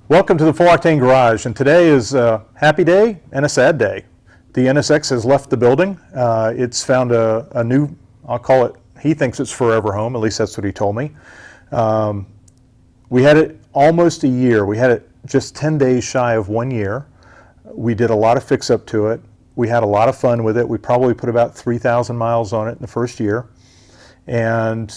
Welcome to the Full Octane Garage, and today is a happy day and a sad day. The NSX has left the building. It's found a new, I'll call it, he thinks it's forever home, at least that's what he told me. We had it almost a year. We had it just 10 days shy of 1 year. We did a lot of fix-up to it. We had a lot of fun with it. We probably put about 3,000 miles on it in the first year. And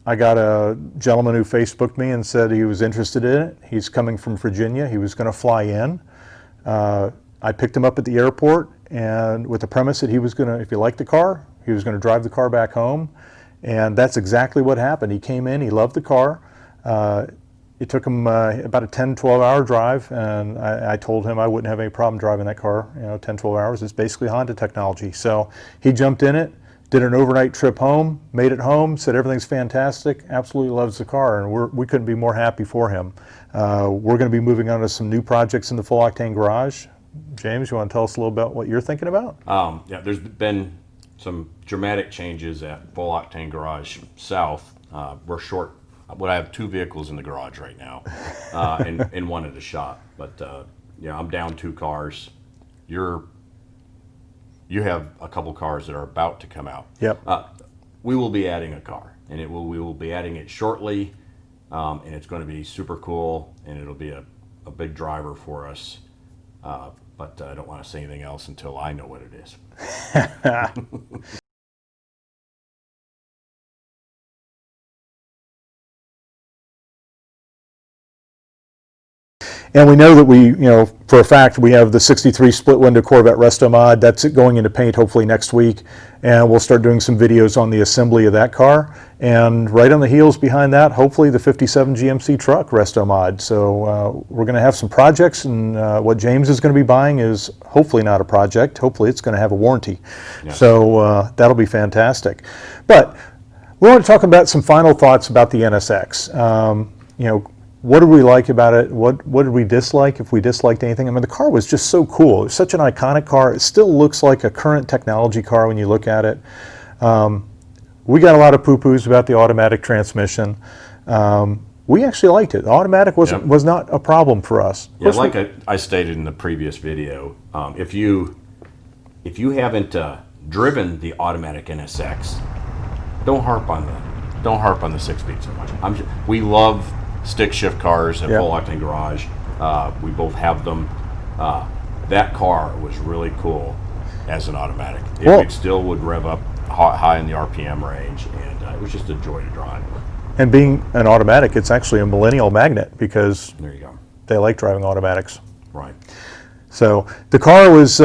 I got a gentleman who Facebooked me and said he was interested in it. He's coming from Virginia. He was going to fly in. I picked him up at the airport, and with the premise that he was going to, if he liked the car, he was going to drive the car back home. And that's exactly what happened. He came in, he loved the car. It took him about a 10, 12-hour drive, and I told him I wouldn't have any problem driving that car, 10, 12 hours. It's basically Honda technology. So he jumped in it, did an overnight trip home, made it home, said everything's fantastic, absolutely loves the car, and we couldn't be more happy for him. We're going to be moving on to some new projects in the Full Octane Garage. James, you want to tell us a little about what you're thinking about? Yeah, there's been some dramatic changes at Full Octane Garage South. We're short. I have 2 vehicles in the garage right now, and one at the shop. But I'm down 2 cars. You have a couple cars that are about to come out. Yep. We will be adding a car, and we will be adding it shortly, and it's going to be super cool, and it'll be a big driver for us. But I don't want to say anything else until I know what it is. And we know that we, for a fact, we have the 63 split window Corvette resto mod. That's going into paint hopefully next week. And we'll start doing some videos on the assembly of that car. And right on the heels behind that, hopefully the 57 GMC truck resto mod. So we're going to have some projects, and what James is going to be buying is hopefully not a project. Hopefully it's going to have a warranty. Yes. So that'll be fantastic. But we want to talk about some final thoughts about the NSX. What did we like about it? What did we dislike, if we disliked anything? I mean, the car was just so cool. It's such an iconic car. It still looks like a current technology car when you look at it. We got a lot of poo-poos about the automatic transmission. We actually liked it. The automatic was not a problem for us. Yeah, like I stated in the previous video, if you haven't driven the automatic NSX, don't harp on the 6-speed so much. We love stick shift cars at Full Octane Garage. We both have them. That car was really cool as an automatic. It still would rev up high in the RPM range, and it was just a joy to drive. And being an automatic, it's actually a millennial magnet, because there you go. They like driving automatics. Right. So the car was,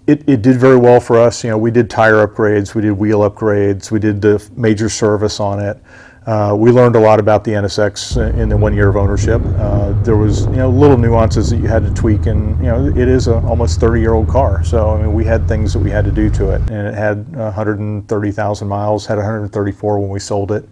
it did very well for us. We did tire upgrades, we did wheel upgrades, we did the major service on it. We learned a lot about the NSX in the 1 year of ownership. There was little nuances that you had to tweak, and it is an almost 30-year-old car. So I mean, we had things that we had to do to it, and it had 130,000 miles, had 134 when we sold it.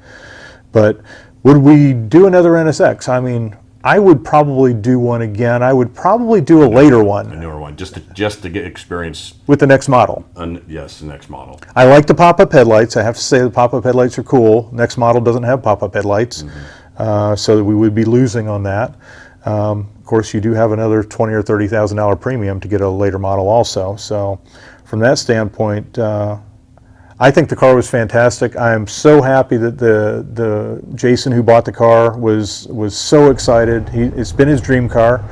But would we do another NSX? I mean, I would probably do one again. I would probably do a later one. A newer one, just to get experience. With the next model. Yes, the next model. I like the pop-up headlights. I have to say the pop-up headlights are cool. Next model doesn't have pop-up headlights, so we would be losing on that. Of course, you do have another $20,000 or $30,000 premium to get a later model also. So from that standpoint, I think the car was fantastic. I am so happy that the Jason who bought the car was so excited. It's been his dream car.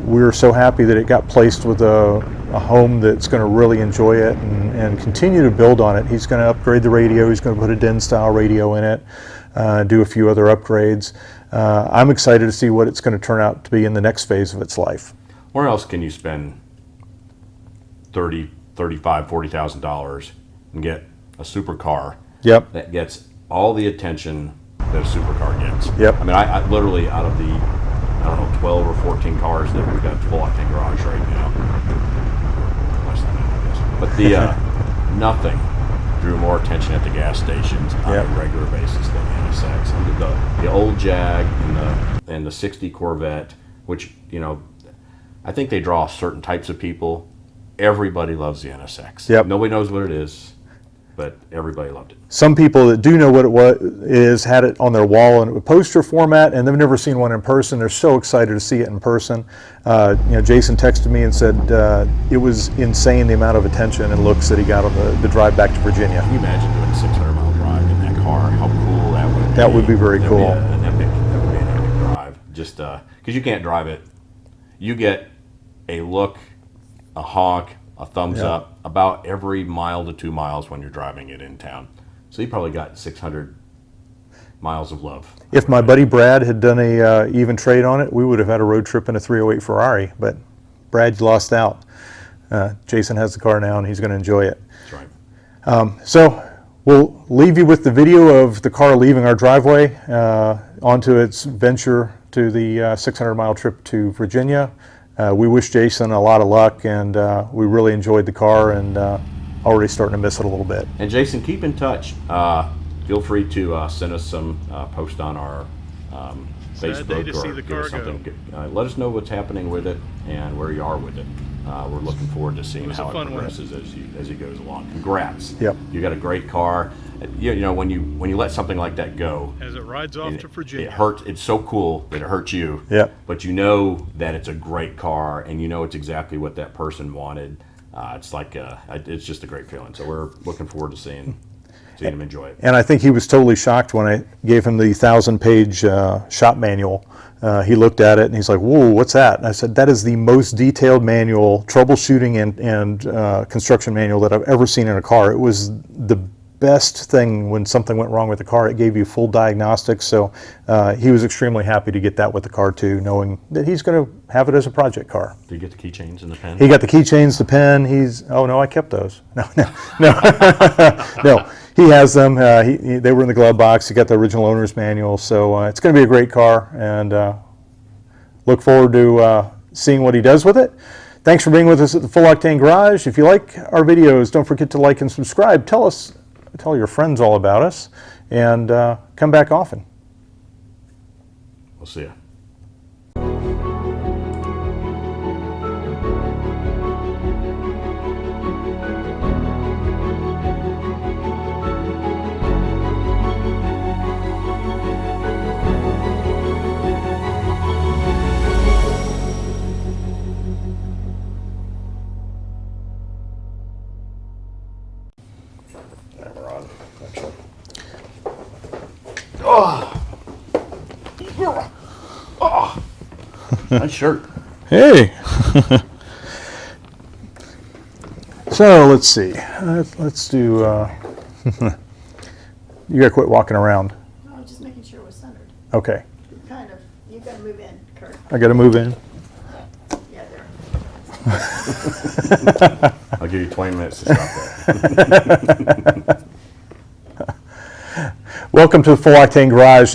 We were so happy that it got placed with a home that's going to really enjoy it and continue to build on it. He's going to upgrade the radio. He's going to put a DIN style radio in it, do a few other upgrades. I'm excited to see what it's going to turn out to be in the next phase of its life. Where else can you spend $30,000, $35,000, $40,000 and get a supercar that gets all the attention that a supercar gets? Yep. I mean, I literally, out of the, 12 or 14 cars that we've got at the Full Octane Garage right now, less than that, I guess. But the nothing drew more attention at the gas stations on a regular basis than the NSX. And the old Jag and the 60 Corvette, which I think they draw certain types of people. Everybody loves the NSX. Yep. Nobody knows what it is. but everybody loved it. Some people that do know what it is had it on their wall in a poster format, and they've never seen one in person. They're so excited to see it in person. Jason texted me and said it was insane the amount of attention and looks that he got on the drive back to Virginia. Can you imagine doing a 600-mile drive in that car? How cool that would be. That would be very cool. That would be an epic drive. Just because you can't drive it. You get a look, a honk, a thumbs up about every mile to 2 miles when you're driving it in town. So you probably got 600 miles of love. If my buddy Brad had done a even trade on it, we would have had a road trip in a 308 Ferrari, but Brad lost out. Jason has the car now and he's going to enjoy it. That's right. So we'll leave you with the video of the car leaving our driveway onto its venture to the 600-mile trip to Virginia. We wish Jason a lot of luck, and we really enjoyed the car, and already starting to miss it a little bit. And Jason, keep in touch. Feel free to send us some post on our Facebook or give us something. Let us know what's happening with it and where you are with it. We're looking forward to seeing how it progresses as he goes along. Congrats! Yep. You got a great car. You know, when you let something like that go, as it rides off to Virginia, it hurts. It's so cool that it hurts you. Yep. But you know that it's a great car, and you know it's exactly what that person wanted. It's like it's just a great feeling. So we're looking forward to seeing him enjoy it. And I think he was totally shocked when I gave him the 1,000-page shop manual. He looked at it and he's like, "Whoa, what's that?" And I said, "That is the most detailed manual, troubleshooting and construction manual that I've ever seen in a car. It was the best thing when something went wrong with the car. It gave you full diagnostics." So he was extremely happy to get that with the car too, knowing that he's going to have it as a project car. Did you get the keychains and the pen? He got the keychains, the pen. Oh no, I kept those. No, no. He has them. They were in the glove box. He got the original owner's manual. So it's going to be a great car, and look forward to seeing what he does with it. Thanks for being with us at the Full Octane Garage. If you like our videos, don't forget to like and subscribe. Tell your friends all about us, and come back often. We'll see you. Nice shirt. Hey. So let's see. Let's do. You gotta quit walking around. No, I'm just making sure we're centered. Okay. Kind of. You gotta move in, Kurt. I gotta move in. Yeah, there. I'll give you 20 minutes to stop that. Welcome to the Full Octane Garage.